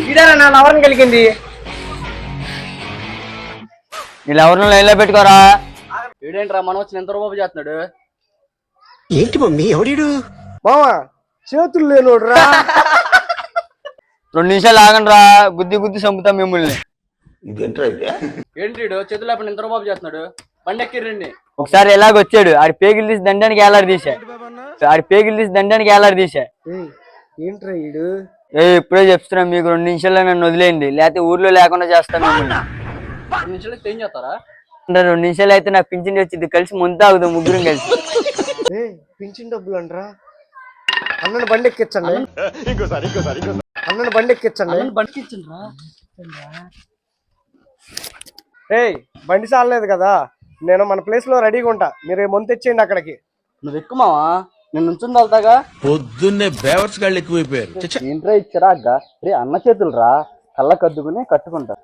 ఇదేనా నా లవర్ని కలిగింది. వీళ్ళు ఎవరినో లైన్లో పెట్టుకోరా. వీడేంట్రా మనం వచ్చిన ఎంత రూపాయి చేస్తున్నాడు. ఏంటి మమ్మీ ఎవడీడు? మావా చేతులు లేనోడు రా. 2 నిమిషాలు ఆగండి రా, గుద్ది గుద్ది చంపుతాం మిమ్మల్ని. ఏంటి చేతులు లేకుండా ఎంత రూపాయి చేస్తున్నాడు. బండి ఎక్కిరండి. ఒకసారి ఎలాగొచ్చాడు, ఆడి పేగులు తీసి దండానికి ఏలాడి తీసా. ఏంట్రా ఈడు? ఇప్పుడే చెప్తున్నా మీకు, 2 నిమిషాల్లో నన్ను వదిలేయండి, లేకపోతే ఊర్లో లేకుండా చేస్తాను మిమ్మల్ని. 2 నిమిషాలు ఏం చేస్తారా? 2 నిమిషాలు అయితే నాకు పింఛన్ వచ్చింది, కలిసి ముందు తాగుదాం ముగ్గురం కలిసి. పింఛన్ డబ్బులు అంటరా? అన్నను బండి ఎక్కించండి. అన్నను బండి ఎక్కించండి. బండికి ఇచ్చిండ్రా. బండి చాలలేదు కదా, నేను మన ప్లేస్ లో రెడీగా ఉంటా, మీరు ముందు తెచ్చేయండి అక్కడికి. నువ్వు ఎక్కుమావా, నేను నుంచుని వెళ్తాగా. పొద్దున్నే బేవర్స్ గాళ్ళు ఎక్కువైపోయారు. ఏంట్రా ఇచ్చారా అగ్గ? రే అన్న చేతులు రా, కళ్ళకద్దుకుని కట్టుకుంటారు.